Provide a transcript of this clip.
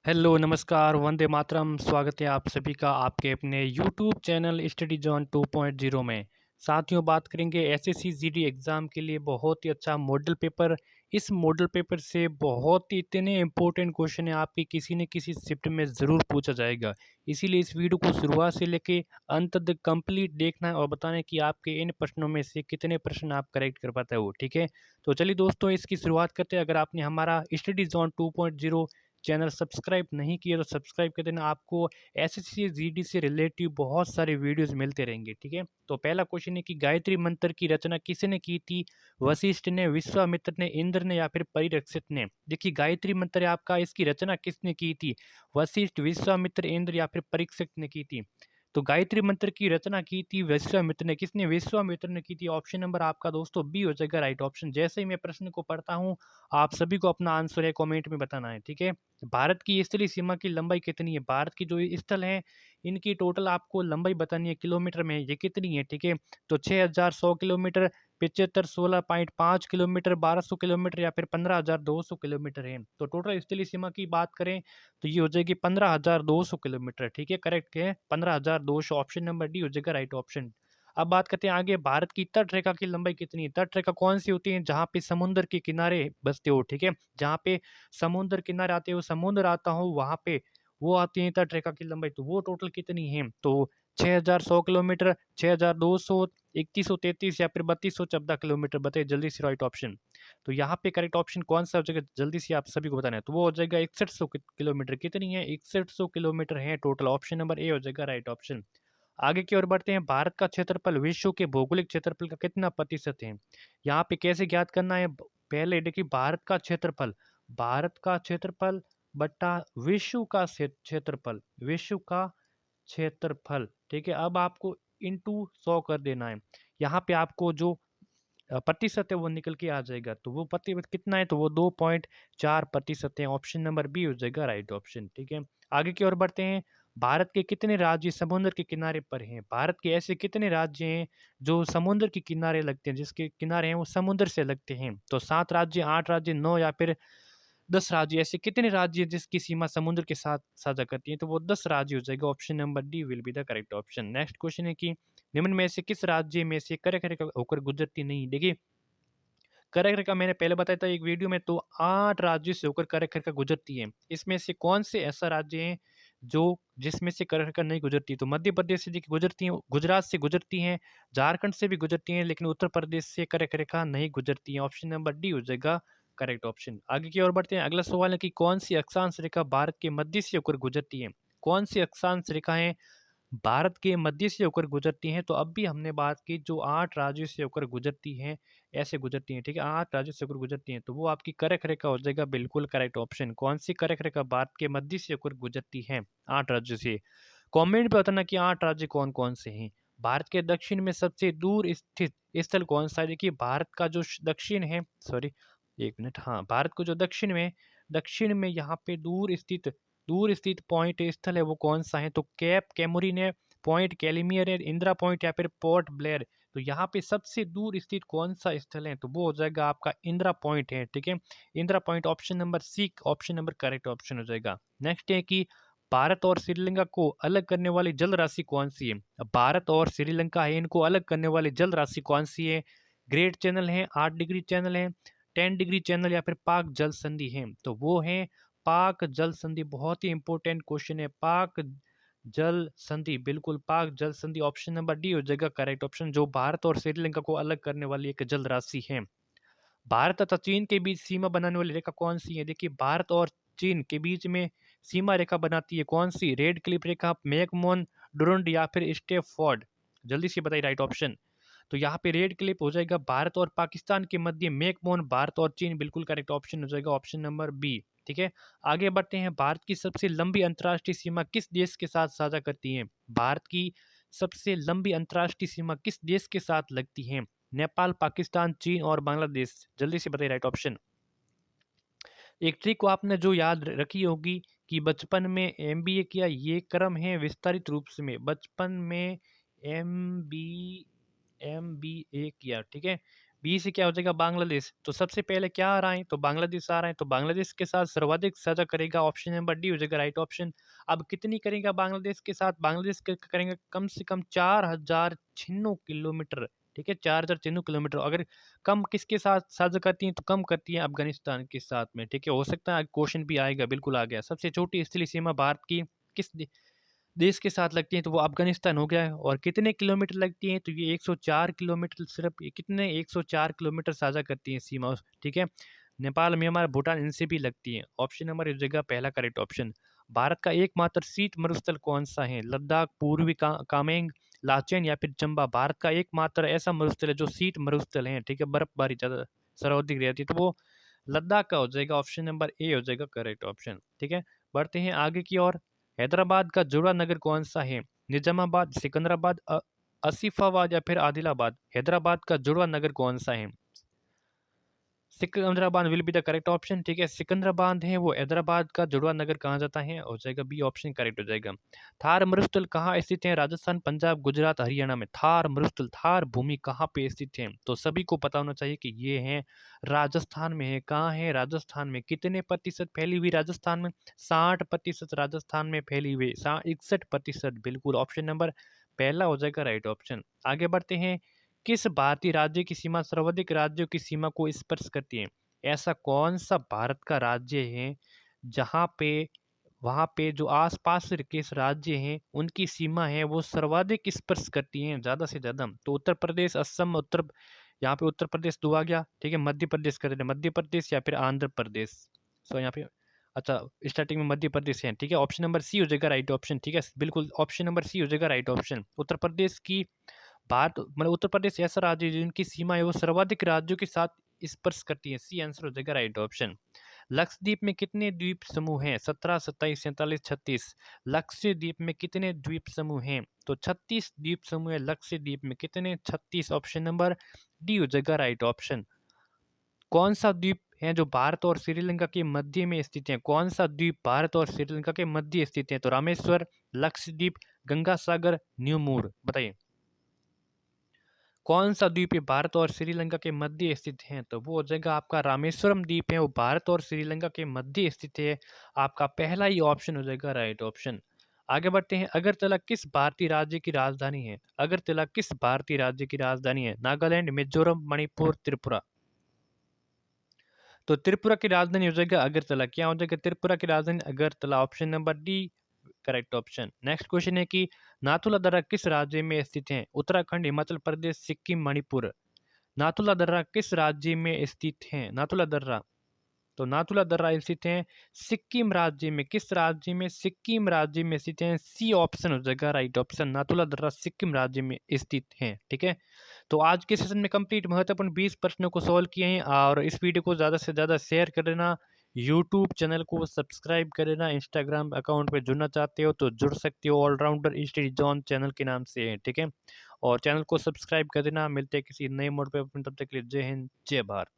Hello, नमस्कार, वंदे मातरम। स्वागत है आप सभी का आपके अपने यूट्यूब चैनल स्टडी जोन 2.0 में। साथियों, बात करेंगे एसएससी जीडी एग्ज़ाम के लिए बहुत ही अच्छा मॉडल पेपर। इस मॉडल पेपर से बहुत ही इतने इंपॉर्टेंट क्वेश्चन है आपके किसी न किसी शिफ्ट में ज़रूर पूछा जाएगा। इसीलिए इस वीडियो को शुरुआत से लेके अंत तक कंप्लीट देखना है और बताना है कि आपके इन प्रश्नों में से कितने प्रश्न आप करेक्ट कर पाते हो। ठीक है, तो चलिए दोस्तों, इसकी शुरुआत करते हैं। अगर आपने हमारा स्टडी जोन 2.0 चैनल सब्सक्राइब नहीं किया तो सब्सक्राइब कर देना। आपको एसएससी जीडी से रिलेटिव बहुत सारे वीडियोस मिलते रहेंगे। ठीक है, तो पहला क्वेश्चन है कि गायत्री मंत्र की रचना किसने की थी? वशिष्ठ ने, विश्वामित्र ने, इंद्र ने या फिर परिरक्षित ने? देखिए, गायत्री मंत्र है आपका, इसकी रचना किसने की थी? वशिष्ठ, विश्वामित्र, इंद्र या फिर परीक्षित ने की थी? तो गायत्री मंत्र की रचना की थी विश्वामित्र ने। किसने? विश्वामित्र ने की थी। ऑप्शन नंबर आपका दोस्तों बी हो जाएगा राइट ऑप्शन। जैसे ही मैं प्रश्न को पढ़ता हूँ, आप सभी को अपना आंसर है कमेंट में बताना है। ठीक है, भारत की स्थलीय सीमा की लंबाई कितनी है? भारत की जो स्थल है, इनकी टोटल आपको लंबाई बतानी है किलोमीटर में, ये कितनी है? ठीक है, तो 6100 किलोमीटर, 75 16.5 किलोमीटर, 1200 किलोमीटर या फिर 15200 किलोमीटर है। तो टोटल स्थलीय सीमा की बात करें तो ये हो जाएगी 15200 किलोमीटर। ठीक है, करेक्ट है 15200। ऑप्शन नंबर डी हो जाएगा राइट ऑप्शन। अब बात करते हैं आगे, भारत की तट रेखा की लंबाई कितनी है? तट रेखा कौन सी होती है? जहाँ पे समुद्र के किनारे बसते हो। ठीक है, जहाँ पे समुद्र किनारे आते हो, समुद्र आता हो, वहाँ पे वो आती है तट रेखा की लंबाई। तो वो टोटल कितनी है? तो 6100 किलोमीटर, 6200, 3133 या फिर 3214 किलोमीटर। बताइए जल्दी से राइट ऑप्शन। तो यहाँ पे करेक्ट ऑप्शन कौन सा हो जाएगा? जल्दी से आप सभी को बताना है। तो वो हो जाएगा 6100 किलोमीटर। कितनी है? 6100 किलोमीटर है टोटल। ऑप्शन नंबर ए हो जाएगा राइट ऑप्शन। आगे की ओर बढ़ते हैं। भारत का क्षेत्रफल विश्व के भौगोलिक क्षेत्रफल का कितना प्रतिशत है? यहाँ पे कैसे ज्ञात करना है? पहले देखिए, भारत का क्षेत्रफल बट्टा विश्व का क्षेत्रफल, विश्व का क्षेत्रफल। ठीक है, अब आपको इंटू 100 कर देना है। यहाँ पे आपको जो प्रतिशत है वो निकल के आ जाएगा। तो वो प्रतिशत कितना है? तो वो 2.4% है। ऑप्शन नंबर बी हो जाएगा राइट ऑप्शन। ठीक है, आगे की ओर बढ़ते हैं। भारत के कितने राज्य समुद्र के किनारे पर हैं? भारत के ऐसे कितने राज्य हैं जो समुद्र के किनारे लगते हैं, जिसके किनारे हैं वो समुद्र से लगते हैं? तो 7 राज्य, 8 राज्य, 9 या फिर 10 राज्य? ऐसे कितने राज्य हैं जिसकी सीमा समुद्र के साथ साझा करती है? तो वो 10 राज्य हो जाएगा। Option number D will be the correct option. Next question है कि निम्न में से किस राज्य में से कर्क रेखा होकर गुजरती नहीं? देखिए, कर्क रेखा मैंने पहले बताया था एक वीडियो में, तो 8 राज्यों से होकर कर्क रेखा गुजरती है। इसमें से कौन से ऐसा राज्य है जो जिसमें से कर्क रेखा नहीं गुजरती? तो मध्य प्रदेश से देखिए गुजरती है, गुजरात से गुजरती हैं, झारखंड से भी गुजरती हैं, लेकिन उत्तर प्रदेश से कर्क रेखा नहीं गुजरती है। ऑप्शन नंबर डी हो जाएगा करेक्ट ऑप्शन। आगे की ओर बढ़ते हैं। अगला सवाल है कि कौन सी अक्षांश रेखा भारत के मध्य से होकर गुजरती है? कौन सी अक्षांश रेखाएं भारत के मध्य से होकर गुजरती हैं? तो अब भी हमने बात की जो 8 राज्यों से होकर गुजरती हैं, ऐसे गुजरती हैं। ठीक है, 8 राज्यों से होकर गुजरती हैं, तो वो आपकी कर्क रेखा हो जाएगा बिल्कुल करेक्ट ऑप्शन। कौन सी कर्क रेखा भारत के मध्य से होकर गुजरती है 8 राज्यों से? कमेंट पे बताना कि 8 राज्य कौन-कौन से हैं। भारत के दक्षिण में सबसे दूर स्थित स्थल कौन सा है? देखिए, भारत का जो दक्षिण है, सॉरी 1 मिनट, हाँ, भारत को जो दक्षिण में यहाँ पे दूर स्थित पॉइंट स्थल है वो कौन सा है? तो कैप कैमोरिन है, पॉइंट कैलिमियर है, इंदिरा पॉइंट या फिर पोर्ट ब्लेयर? तो यहाँ पे सबसे दूर स्थित कौन सा स्थल है? तो वो हो जाएगा आपका इंदिरा पॉइंट है। ठीक है, Indira point. Option number C, option number correct option हो जाएगा। नेक्स्ट है कि भारत और श्रीलंका को अलग करने वाली जल राशि कौन सी है? अब भारत और श्रीलंका है, इनको अलग करने वाली जल राशि कौन सी है? ग्रेट चैनल है, 8 डिग्री चैनल है, 10 डिग्री चैनल या फिर पाक जल संधि है? तो वो है पाक जल संधि। बहुत ही इंपॉर्टेंट क्वेश्चन है, पाक जल संधि, बिल्कुल पाक जल संधि। ऑप्शन नंबर डी हो जाएगा करेक्ट ऑप्शन, जो भारत और श्रीलंका को अलग करने वाली एक जल राशि है। भारत तथा चीन के बीच सीमा बनाने वाली रेखा कौन सी है? देखिए, भारत और चीन के बीच में सीमा रेखा बनाती है कौन सी? रेड क्लिफ रेखा, मैकमोहन डुरंड या फिर स्टेफोर्ड? जल्दी से बताइए राइट ऑप्शन। तो यहाँ पे रेड क्लिप हो जाएगा भारत और पाकिस्तान के मध्य, मैकमोहन भारत और चीन, बिल्कुल करेक्ट ऑप्शन हो जाएगा ऑप्शन नंबर बी। ठीक है, आगे बढ़ते हैं। भारत की सबसे लंबी अंतर्राष्ट्रीय सीमा किस देश के साथ साझा करती है? भारत की सबसे लंबी अंतर्राष्ट्रीय सीमा किस देश के साथ लगती है? नेपाल, पाकिस्तान, चीन और बांग्लादेश? जल्दी से बताइए राइट ऑप्शन। एक ट्रिक को आपने जो याद रखी होगी कि बचपन में एमबीए किया, ये क्रम है विस्तारित रूप से में बचपन में एमबी एमबीए किया। ठीक है, बी से क्या हो जाएगा बांग्लादेश। तो सबसे पहले क्या आ रहा है, तो बांग्लादेश आ रहा है, तो बांग्लादेश के साथ सर्वाधिक साझा करेगा, ऑप्शन नंबर डी हो जाएगा राइट ऑप्शन। अब कितनी करेगा बांग्लादेश के साथ, बांग्लादेश करेंगे कम से कम 4096 किलोमीटर। ठीक है, 4096 किलोमीटर। अगर कम किसके साथ साझा करती हैं, तो कम करती हैं अफगानिस्तान के साथ में। ठीक है, हो सकता है क्वेश्चन भी आएगा, बिल्कुल आ गया। सबसे छोटी स्थलीय सीमा भारत की किस देश के साथ लगती हैं, तो वो अफ़गानिस्तान हो गया है। और कितने किलोमीटर लगती हैं, तो ये 104 किलोमीटर, सिर्फ ये कितने 104 किलोमीटर साझा करती हैं सीमा। ठीक है, नेपाल, म्यांमार, भूटान इनसे भी लगती हैं। ऑप्शन नंबर इस जगह पहला करेक्ट ऑप्शन। भारत का एकमात्र शीत मरुस्थल कौन सा है, लद्दाख, पूर्वी कामेंग, लाचेन या फिर चंबा। भारत का एकमात्र ऐसा मरुस्थल है जो शीत मरुस्थल है, ठीक है, बर्फबारी ज़्यादा सर्वाधिक रहती है, तो वो लद्दाख का हो जाएगा। ऑप्शन नंबर ए हो जाएगा करेक्ट ऑप्शन। ठीक है, बढ़ते हैं आगे की ओर। हैदराबाद का जुड़ा नगर कौन सा है, निजामाबाद, सिकंदराबाद, आसिफाबाद या फिर आदिलाबाद। हैदराबाद का जुड़ा नगर कौन सा है, Secunderabad will be the correct option. ठीक है, सिकंदराबाद है वो हैदराबाद का जुड़वा नगर कहा जाता है, हो जाएगा बी ऑप्शन करेक्ट हो जाएगा। थार मरुस्थल कहाँ स्थित है, राजस्थान, पंजाब, गुजरात, हरियाणा में। थार मरुस्थल, थार भूमि कहाँ पे स्थित है, तो सभी को पता होना चाहिए कि ये है राजस्थान में है। कहाँ है, राजस्थान में। कितने प्रतिशत फैली हुई राजस्थान में, 60% राजस्थान में फैली हुई, 61%, बिल्कुल ऑप्शन नंबर पहला हो जाएगा राइट ऑप्शन। आगे बढ़ते हैं। किस भारतीय राज्य की सीमा सर्वाधिक राज्यों की सीमा को स्पर्श करती है, ऐसा कौन सा भारत का राज्य है जहाँ पे वहाँ पे जो आसपास के राज्य हैं उनकी सीमा है वो सर्वाधिक स्पर्श करती हैं ज़्यादा से ज़्यादा। तो उत्तर प्रदेश, असम, यहाँ पे उत्तर प्रदेश दो आ गया। ठीक है, मध्य प्रदेश कर देते हैं, मध्य प्रदेश या फिर आंध्र प्रदेश। सो यहाँ पे अच्छा स्टार्टिंग में मध्य प्रदेश है। ठीक है, ऑप्शन नंबर सी हो जाएगा राइट ऑप्शन। ठीक है, बिल्कुल ऑप्शन नंबर सी हो जाएगा राइट ऑप्शन। उत्तर प्रदेश की बात मतलब उत्तर प्रदेश ऐसा राज्य है जिनकी सीमा है वो सर्वाधिक राज्यों के साथ स्पर्श करती है। सी आंसर हो जाएगा राइट ऑप्शन। लक्षद्वीप में कितने द्वीप समूह हैं, 17, 27, 47, 36। लक्षद्वीप में कितने द्वीप समूह हैं, तो 36 द्वीप समूह है लक्षद्वीप में। कितने, 36। ऑप्शन नंबर डी हो जाएगा राइट ऑप्शन। कौन सा द्वीप है जो भारत और श्रीलंका के मध्य में स्थित है, कौन सा द्वीप भारत और श्रीलंका के मध्य स्थित है, तो रामेश्वर, लक्षद्वीप, गंगा सागर, न्यू मूर। बताइए कौन सा द्वीप है भारत और श्रीलंका के मध्य स्थित है, तो वो हो जाएगा आपका रामेश्वरम द्वीप है, वो भारत और श्रीलंका के मध्य स्थित है। आपका पहला ही ऑप्शन हो जाएगा राइट ऑप्शन। आगे बढ़ते हैं। अगरतला किस भारतीय राज्य की राजधानी है, अगरतला किस भारतीय राज्य की राजधानी है, नागालैंड, मिजोरम, मणिपुर, त्रिपुरा। तो त्रिपुरा की राजधानी हो जाएगा अगरतला। क्या हो जाएगा त्रिपुरा की राजधानी, Agartala. Option number D correct option. Next question है कि नाथुला दर्रा किस राज्य में स्थित है, उत्तराखंड, हिमाचल प्रदेश, सिक्किम, मणिपुर। नाथुला दर्रा किस राज्य में स्थित है, नाथुला दर्रा, तो नाथुला दर्रा स्थित है सिक्किम राज्य में। किस राज्य में, सिक्किम राज्य में स्थित है। सी ऑप्शन हो जाएगा राइट ऑप्शन, नाथुला दर्रा सिक्किम राज्य में स्थित है। ठीक है, तो आज के सेशन में कंप्लीट महत्वपूर्ण 20 प्रश्नों को सॉल्व किए हैं। और इस वीडियो को ज़्यादा से ज़्यादा शेयर कर देना, यूट्यूब चैनल को सब्सक्राइब कर देना, इंस्टाग्राम अकाउंट पे जुड़ना चाहते हो तो जुड़ सकते हो, ऑलराउंडर स्टडी जोन चैनल के नाम से है। ठीक है, और चैनल को सब्सक्राइब कर देना। मिलते हैं किसी नए मोड पे, तब तक के लिए जय हिंद, जय भारत।